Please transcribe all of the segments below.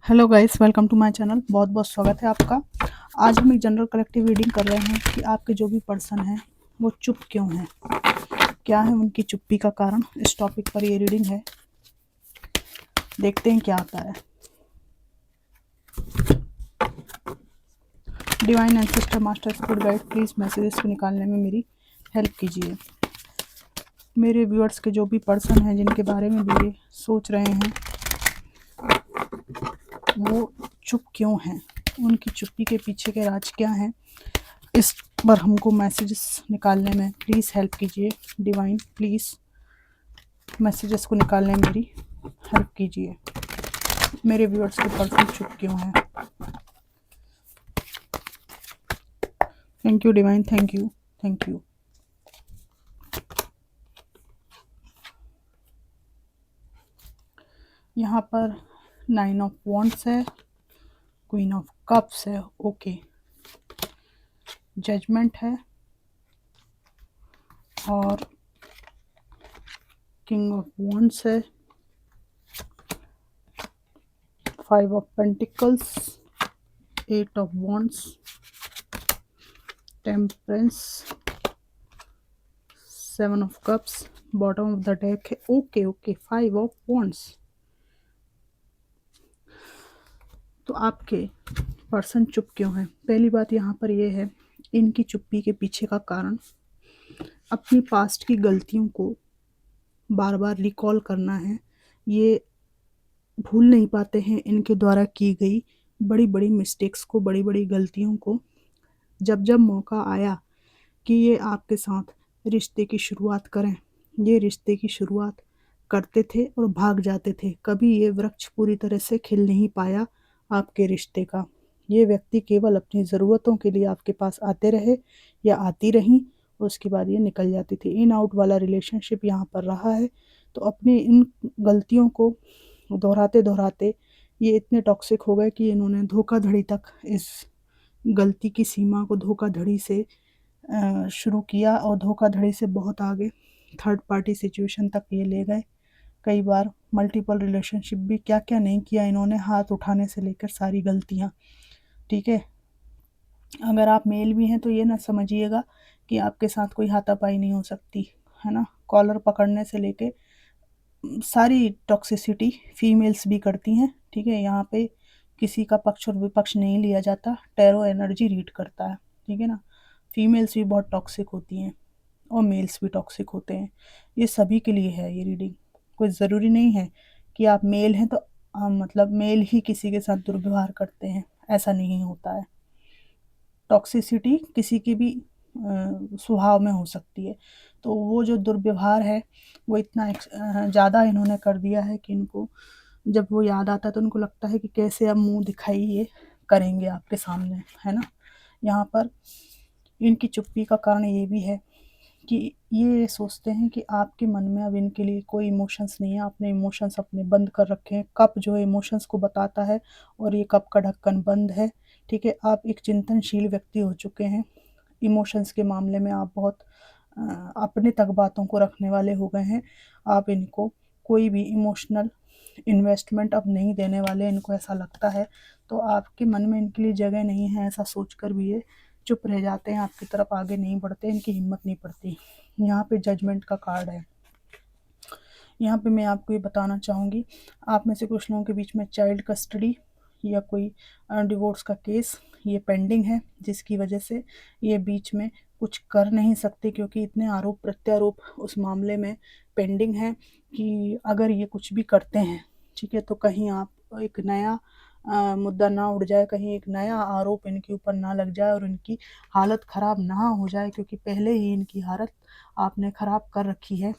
Hello guys, welcome to my channel. बहुत बहुत स्वागत है आपका। आज हम एक जनरल कलेक्टिव रीडिंग कर रहे हैं कि आपके जो भी पर्सन हैं वो चुप क्यों हैं, क्या है उनकी चुप्पी का कारण। इस टॉपिक पर ये रीडिंग है, देखते हैं क्या आता है। Divine ancestor master spirit guide, please messages को निकालने में मेरी हेल्प कीजिए। मेरे व्यूअर्स के जो भी पर्सन हैं जिनके बारे में भी ये सोच रहे हैं वो चुप क्यों हैं, उनकी चुप्पी के पीछे के राज क्या हैं, इस पर हमको मैसेजेस निकालने में प्लीज़ हेल्प कीजिए। डिवाइन प्लीज़ मैसेजेस को निकालने में मेरी हेल्प कीजिए। मेरे व्यूअर्स के पर्सन चुप क्यों हैं। Thank you divine, thank you, thank you. यहाँ पर 9 ऑफ वॉन्ड्स है, क्वीन ऑफ कप्स है, ओके, जजमेंट है और किंग ऑफ वॉन्ड्स है, 5 of pentacles, 8 of wands, temperance, 7 of cups, bottom of the deck है, ओके ओके, 5 ऑफ वॉन्ड्स। तो आपके पर्सन चुप क्यों है। पहली बात यहाँ पर यह है, इनकी चुप्पी के पीछे का कारण अपनी पास्ट की गलतियों को बार बार रिकॉल करना है। ये भूल नहीं पाते हैं इनके द्वारा की गई बड़ी बड़ी मिस्टेक्स को, बड़ी बड़ी गलतियों को। जब जब मौका आया कि ये आपके साथ रिश्ते की शुरुआत करें, ये रिश्ते की शुरुआत करते थे और भाग जाते थे। कभी ये वृक्ष पूरी तरह से खिल नहीं पाया आपके रिश्ते का। ये व्यक्ति केवल अपनी ज़रूरतों के लिए आपके पास आते रहे या आती रहीं और उसके बाद ये निकल जाती थी। इन आउट वाला रिलेशनशिप यहाँ पर रहा है। तो अपनी इन गलतियों को दोहराते दोहराते ये इतने टॉक्सिक हो गए कि इन्होंने धोखाधड़ी तक, इस गलती की सीमा को धोखाधड़ी से शुरू किया और धोखाधड़ी से बहुत आगे थर्ड पार्टी सिचुएशन तक ये ले गए। कई बार मल्टीपल रिलेशनशिप भी, क्या क्या नहीं किया इन्होंने, हाथ उठाने से लेकर सारी गलतियाँ। ठीक है, अगर आप मेल भी हैं तो ये ना समझिएगा कि आपके साथ कोई हाथापाई नहीं हो सकती है ना। कॉलर पकड़ने से लेके सारी टॉक्सिसिटी फीमेल्स भी करती हैं। ठीक है, यहाँ पे किसी का पक्ष और विपक्ष नहीं लिया जाता, टैरो एनर्जी रीड करता है। ठीक है ना, फीमेल्स भी बहुत टॉक्सिक होती हैं और मेल्स भी टॉक्सिक होते हैं। ये सभी के लिए है ये रीडिंग। कोई ज़रूरी नहीं है कि आप मेल हैं तो मतलब मेल ही किसी के साथ दुर्व्यवहार करते हैं, ऐसा नहीं होता है। टॉक्सिसिटी किसी के भी स्वभाव में हो सकती है। तो वो जो दुर्व्यवहार है वो इतना ज़्यादा इन्होंने कर दिया है कि इनको जब वो याद आता है तो उनको लगता है कि कैसे अब मुंह दिखाई ये करेंगे आपके सामने, है ना। यहाँ पर इनकी चुप्पी का कारण ये भी है कि ये सोचते हैं कि आपके मन में अब इनके लिए कोई इमोशंस नहीं है। आपने इमोशंस अपने बंद कर रखे हैं। कप जो है इमोशंस को बताता है और ये कप का ढक्कन बंद है। ठीक है, आप एक चिंतनशील व्यक्ति हो चुके हैं। इमोशंस के मामले में आप बहुत अपने तक बातों को रखने वाले हो गए हैं। आप इनको कोई भी इमोशनल इन्वेस्टमेंट अब नहीं देने वाले, इनको ऐसा लगता है। तो आपके मन में इनके लिए जगह नहीं है, ऐसा सोचकर भी ये चुप रह जाते हैं, आपकी तरफ आगे नहीं बढ़ते, इनकी हिम्मत नहीं पड़ती। यहाँ पे जजमेंट का कार्ड है। यहाँ पे मैं आपको ये बताना चाहूँगी, आप में से कुछ लोगों के बीच में चाइल्ड कस्टडी या कोई डिवोर्स का केस ये पेंडिंग है, जिसकी वजह से ये बीच में कुछ कर नहीं सकते, क्योंकि इतने आरोप प्रत्यारोप उस मामले में पेंडिंग है कि अगर ये कुछ भी करते हैं, ठीक है, तो कहीं आप एक नया मुद्दा ना उड़ जाए, कहीं एक नया आरोप इनके ऊपर ना लग जाए और इनकी हालत ख़राब ना हो जाए, क्योंकि पहले ही इनकी हालत आपने ख़राब कर रखी है।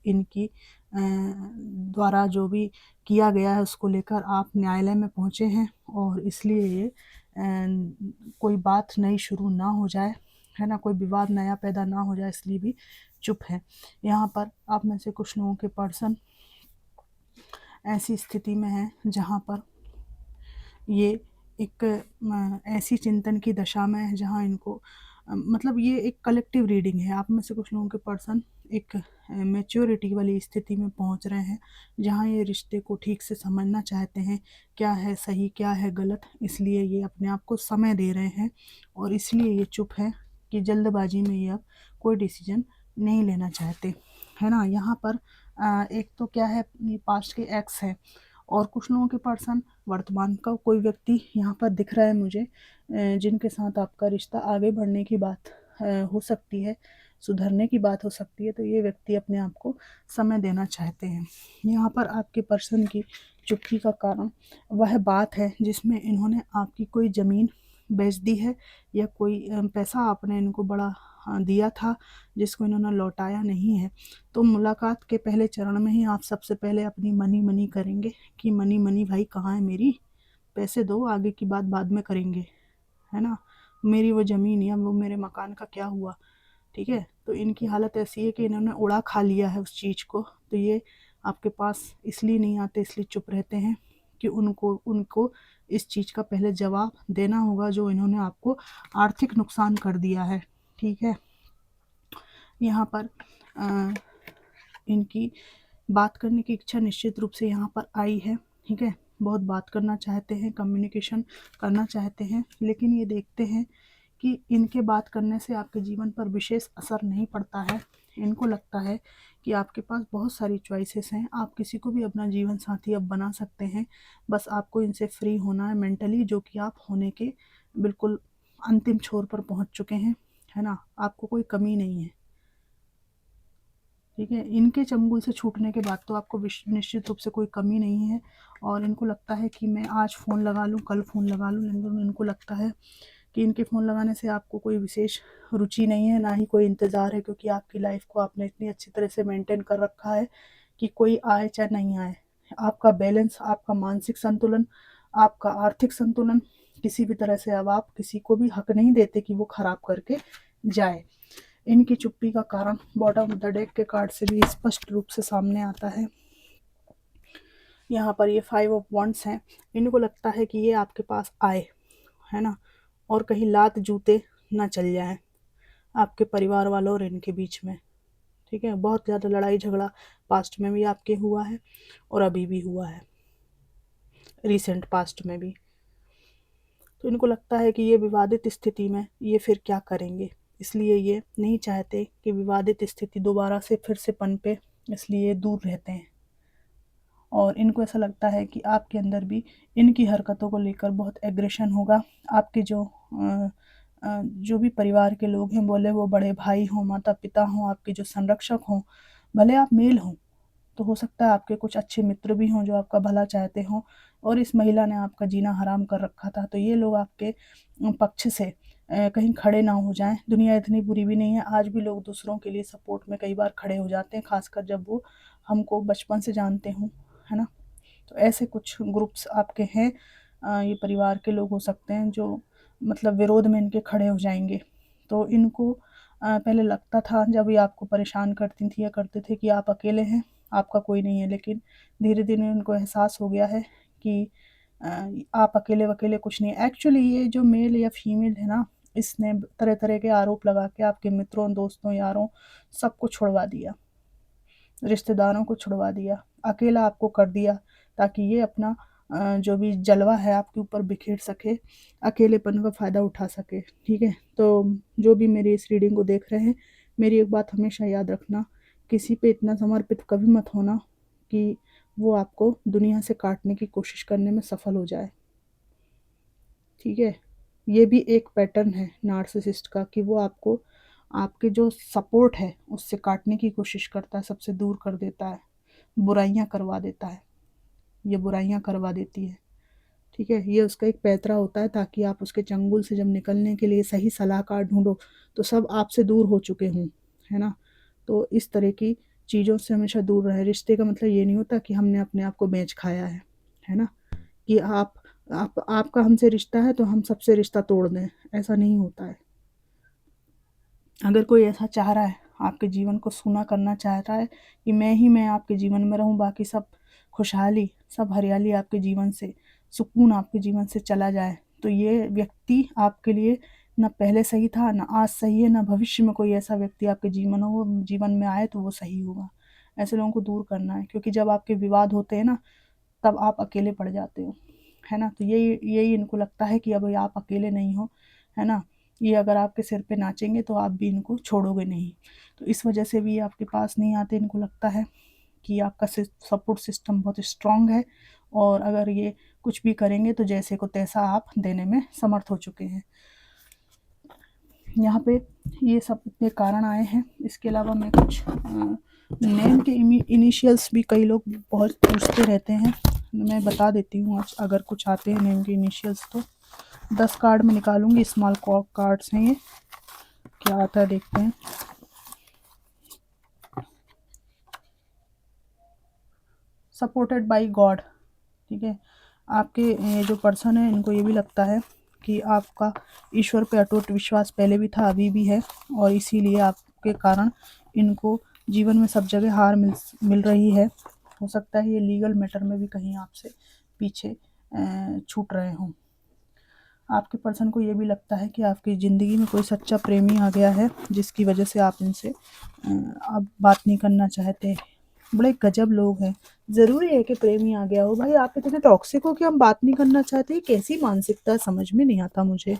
इनकी द्वारा जो भी किया गया है उसको लेकर आप न्यायालय में पहुँचे हैं और इसलिए ये कोई बात नई शुरू ना हो जाए, है ना, कोई विवाद नया पैदा ना हो जाए, इसलिए भी चुप है। यहाँ पर आप में से कुछ लोगों के पर्सन ऐसी स्थिति में हैं जहाँ पर ये एक ऐसी चिंतन की दशा में है जहाँ इनको मतलब ये एक कलेक्टिव रीडिंग है। आप में से कुछ लोगों के पर्सन एक मैच्योरिटी वाली स्थिति में पहुंच रहे हैं, जहां ये रिश्ते को ठीक से समझना चाहते हैं, क्या है सही क्या है गलत। इसलिए ये अपने आप को समय दे रहे हैं और इसलिए ये चुप है कि जल्दबाजी में ये अब कोई डिसीजन नहीं लेना चाहते, है ना। यहाँ पर एक तो क्या है, ये पास्ट के एक्स है और कुछ लोगों के पर्सन वर्तमान का कोई व्यक्ति यहाँ पर दिख रहा है मुझे, जिनके साथ आपका रिश्ता आगे बढ़ने की बात हो सकती है, सुधरने की बात हो सकती है। तो ये व्यक्ति अपने आप को समय देना चाहते हैं। यहाँ पर आपके पर्सन की चुप्पी का कारण वह बात है जिसमें इन्होंने आपकी कोई ज़मीन बेच दी है, या कोई पैसा आपने इनको बड़ा दिया था जिसको इन्होंने लौटाया नहीं है। तो मुलाकात के पहले चरण में ही आप सबसे पहले अपनी मनी मनी करेंगे कि मनी मनी भाई कहाँ है मेरी, पैसे दो, आगे की बात बाद में करेंगे, है ना। मेरी वो ज़मीन या वो मेरे मकान का क्या हुआ, ठीक है। तो इनकी हालत ऐसी है कि इन्होंने उड़ा खा लिया है उस चीज़ को। तो ये आपके पास इसलिए नहीं आते, इसलिए चुप रहते हैं कि उनको उनको इस चीज़ का पहले जवाब देना होगा जो इन्होंने आपको आर्थिक नुकसान कर दिया है, ठीक है। यहाँ पर इनकी बात करने की इच्छा निश्चित रूप से यहाँ पर आई है, ठीक है। बहुत बात करना चाहते हैं, कम्युनिकेशन करना चाहते हैं, लेकिन ये देखते हैं कि इनके बात करने से आपके जीवन पर विशेष असर नहीं पड़ता है। इनको लगता है कि आपके पास बहुत सारी चॉइसेस हैं, आप किसी को भी अपना जीवन साथी अब बना सकते हैं, बस आपको इनसे फ्री होना है मेंटली, जो कि आप होने के बिल्कुल अंतिम छोर पर पहुंच चुके हैं, है ना। आपको कोई कमी नहीं है, ठीक है। इनके चंगुल से छूटने के बाद तो आपको निश्चित रूप से कोई कमी नहीं है। और इनको लगता है कि मैं आज फ़ोन लगा लूँ, कल फ़ोन लगा लूँ, लेकिन इनको लगता है कि इनके फ़ोन लगाने से आपको कोई विशेष रुचि नहीं है, ना ही कोई इंतज़ार है, क्योंकि आपकी लाइफ को आपने इतनी अच्छी तरह से मेंटेन कर रखा है कि कोई आए चाहे नहीं आए, आपका बैलेंस, आपका मानसिक संतुलन, आपका आर्थिक संतुलन किसी भी तरह से अब आप किसी को भी हक नहीं देते कि वो खराब करके जाए। इनकी चुप्पी का कारण बॉटम ऑफ द डेक के कार्ड से भी स्पष्ट रूप से सामने आता है। यहाँ पर ये 5 ऑफ वंड्स हैं। इनको लगता है कि ये आपके पास आए, है ना, और कहीं लात जूते ना चल जाए आपके परिवार वालों और इनके बीच में, ठीक है। बहुत ज़्यादा लड़ाई झगड़ा पास्ट में भी आपके हुआ है और अभी भी हुआ है, रिसेंट पास्ट में भी। तो इनको लगता है कि ये विवादित स्थिति में ये फिर क्या करेंगे, इसलिए ये नहीं चाहते कि विवादित स्थिति दोबारा से फिर से पनपे, इसलिए दूर रहते हैं। और इनको ऐसा लगता है कि आपके अंदर भी इनकी हरकतों को लेकर बहुत एग्रेशन होगा। आपके जो भी परिवार के लोग हैं, बोले वो बड़े भाई हों, माता पिता हों, आपके जो संरक्षक हों, भले आप मेल हों, तो हो सकता है आपके कुछ अच्छे मित्र भी हों जो आपका भला चाहते हों, और इस महिला ने आपका जीना हराम कर रखा था। तो ये लोग आपके पक्ष से कहीं खड़े ना हो जाएं। दुनिया इतनी बुरी भी नहीं है, आज भी लोग दूसरों के लिए सपोर्ट में कई बार खड़े हो जाते हैं, खासकर जब वो हमको बचपन से जानते हों, है ना। तो ऐसे कुछ ग्रुप्स आपके हैं, ये परिवार के लोग हो सकते हैं जो मतलब विरोध में इनके खड़े हो जाएंगे। तो इनको पहले लगता था जब ये आपको परेशान करती थी या करते थे कि आप अकेले हैं, आपका कोई नहीं है, लेकिन धीरे धीरे उनको एहसास हो गया है कि आप अकेले वकेले कुछ नहीं। एक्चुअली ये जो मेल या फीमेल है ना, इसने तरह तरह के आरोप लगा के आपके मित्रों, दोस्तों, यारों, सबको छुड़वा दिया, रिश्तेदारों को छुड़वा दिया, अकेला आपको कर दिया, ताकि ये अपना जो भी जलवा है आपके ऊपर बिखेर सके, अकेलेपन का फ़ायदा उठा सके, ठीक है। तो जो भी मेरी इस रीडिंग को देख रहे हैं, मेरी एक बात हमेशा याद रखना, किसी पे इतना समर्पित कभी मत होना कि वो आपको दुनिया से काटने की कोशिश करने में सफल हो जाए, ठीक है। ये भी एक पैटर्न है नार्सिसिस्ट का कि वो आपको आपके जो सपोर्ट है उससे काटने की कोशिश करता है, सबसे दूर कर देता है, बुराइयां करवा देता है, ये बुराइयां करवा देती है, ठीक है। ये उसका एक पैतरा होता है ताकि आप उसके चंगुल से जब निकलने के लिए सही सलाहकार ढूंढो तो सब आपसे दूर हो चुके हों, है ना। तो इस तरह की चीज़ों से हमेशा दूर रहे। रिश्ते का मतलब ये नहीं होता कि हमने अपने आप को बेच खाया है ना, कि आपका हमसे रिश्ता है तो हम सबसे रिश्ता तोड़ दें, ऐसा नहीं होता है। अगर कोई ऐसा चाह रहा है, आपके जीवन को सूना करना चाह रहा है कि मैं आपके जीवन में रहूं, बाकी सब खुशहाली, सब हरियाली आपके जीवन से, सुकून आपके जीवन से चला जाए, तो ये व्यक्ति आपके लिए ना पहले सही था, ना आज सही है, ना भविष्य में कोई ऐसा व्यक्ति आपके जीवन में आए तो वो सही होगा। ऐसे लोगों को दूर करना है, क्योंकि जब आपके विवाद होते हैं ना, तब आप अकेले पड़ जाते हो, है ना। तो यही यही इनको लगता है कि अब आप अकेले नहीं हो, है ना। ये अगर आपके सिर पे नाचेंगे तो आप भी इनको छोड़ोगे नहीं। तो इस वजह से भी ये आपके पास नहीं आते। इनको लगता है कि आपका सपोर्ट सिस्टम बहुत स्ट्रांग है, और अगर ये कुछ भी करेंगे तो जैसे को तैसा आप देने में समर्थ हो चुके हैं। यहाँ पे ये सब इतने कारण आए हैं। इसके अलावा मैं कुछ नेम के इनिशियल्स भी कई लोग बहुत पूछते रहते हैं, मैं बता देती हूँ आज। अगर कुछ आते हैं नेम के इनिशियल्स तो 10 कार्ड में निकालूंगी। स्मॉल कार्ड्स हैं ये, क्या आता है देखते हैं। सपोर्टेड बाय गॉड, ठीक है। आपके जो पर्सन है, इनको ये भी लगता है कि आपका ईश्वर पे अटूट विश्वास पहले भी था, अभी भी है, और इसीलिए आपके कारण इनको जीवन में सब जगह हार मिल रही है। हो सकता है ये लीगल मैटर में भी कहीं आपसे पीछे छूट रहे हों। आपके पर्सन को ये भी लगता है कि आपकी ज़िंदगी में कोई सच्चा प्रेमी आ गया है, जिसकी वजह से आप इनसे अब बात नहीं करना चाहते। बड़े गजब लोग हैं। ज़रूरी है कि प्रेमी आ गया हो? भाई आप इतने टॉक्सिक हो कि हम बात नहीं करना चाहते। कैसी मानसिकता, समझ में नहीं आता मुझे।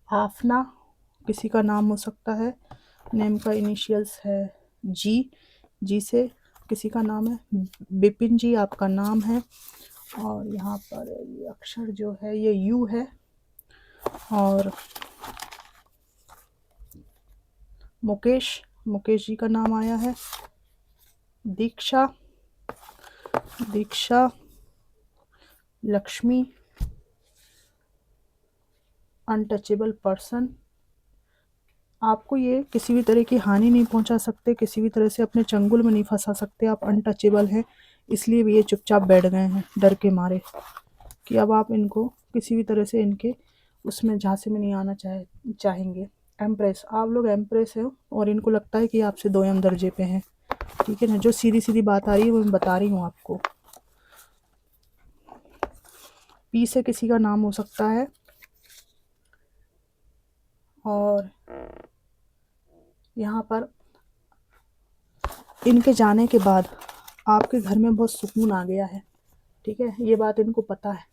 आफना किसी का नाम हो सकता है। नेम का इनिशियल्स है जी। जी से किसी का नाम है। बिपिन जी आपका नाम है, और यहाँ पर ये अक्षर जो है ये यू है। और मुकेश जी का नाम आया है। दीक्षा, लक्ष्मी, अनटचेबल पर्सन। आपको ये किसी भी तरह की हानि नहीं पहुंचा सकते, किसी भी तरह से अपने चंगुल में नहीं फंसा सकते। आप अनटचेबल हैं, इसलिए भी ये चुपचाप बैठ गए हैं डर के मारे कि अब आप इनको किसी भी तरह से इनके उसमें झांसे में नहीं आना चाहेंगे। एम्प्रेस, आप लोग एम्प्रेस हो, और इनको लगता है कि आपसे 2 दर्जे पे हैं, ठीक है ना। जो सीधी सीधी बात आ रही है वो मैं बता रही हूँ आपको। पी से किसी का नाम हो सकता है, और यहाँ पर इनके जाने के बाद आपके घर में बहुत सुकून आ गया है, ठीक है। ये बात इनको पता है,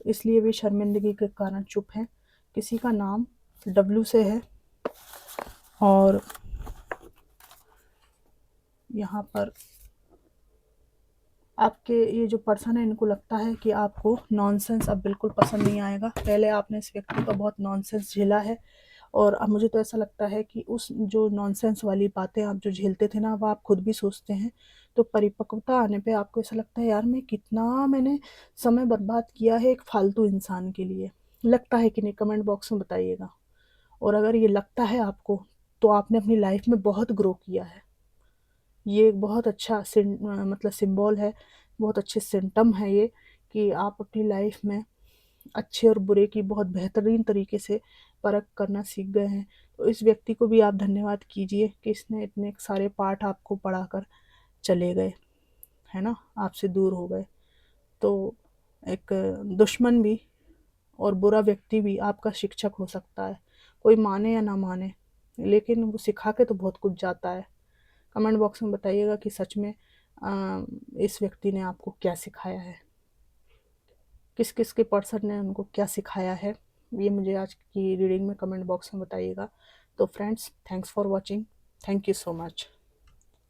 इसलिए वे शर्मिंदगी के कारण चुप हैं। किसी का नाम डब्ल्यू से है, और यहाँ पर आपके ये जो पर्सन है, इनको लगता है कि आपको नॉनसेंस अब बिल्कुल पसंद नहीं आएगा। पहले आपने इस व्यक्ति का बहुत नॉनसेंस झेला है, और अब मुझे तो ऐसा लगता है कि उस जो नॉनसेंस वाली बातें आप जो झेलते थे ना, वो आप खुद भी सोचते हैं। तो परिपक्वता आने पे आपको ऐसा लगता है, यार मैंने समय बर्बाद किया है एक फालतू इंसान के लिए। लगता है कि नहीं? कमेंट बॉक्स में बताइएगा। और अगर ये लगता है आपको, तो आपने अपनी लाइफ में बहुत ग्रो किया है। ये एक बहुत अच्छा मतलब सिंबल है, बहुत अच्छे सिम्टम है ये, कि आप अपनी लाइफ में अच्छे और बुरे की बहुत बेहतरीन तरीके से परख करना सीख गए हैं। तो इस व्यक्ति को भी आप धन्यवाद कीजिए कि इसने इतने सारे पाठ आपको पढ़ाकर चले गए, है ना, आपसे दूर हो गए। तो एक दुश्मन भी और बुरा व्यक्ति भी आपका शिक्षक हो सकता है, कोई माने या ना माने, लेकिन वो सिखा के तो बहुत कुछ जाता है। कमेंट बॉक्स में बताइएगा कि सच में इस व्यक्ति ने आपको क्या सिखाया है, किस किस के पर्सन ने उनको क्या सिखाया है। ये मुझे आज की रीडिंग में कमेंट बॉक्स में बताइएगा। तो friends, thanks for watching. Thank you so much.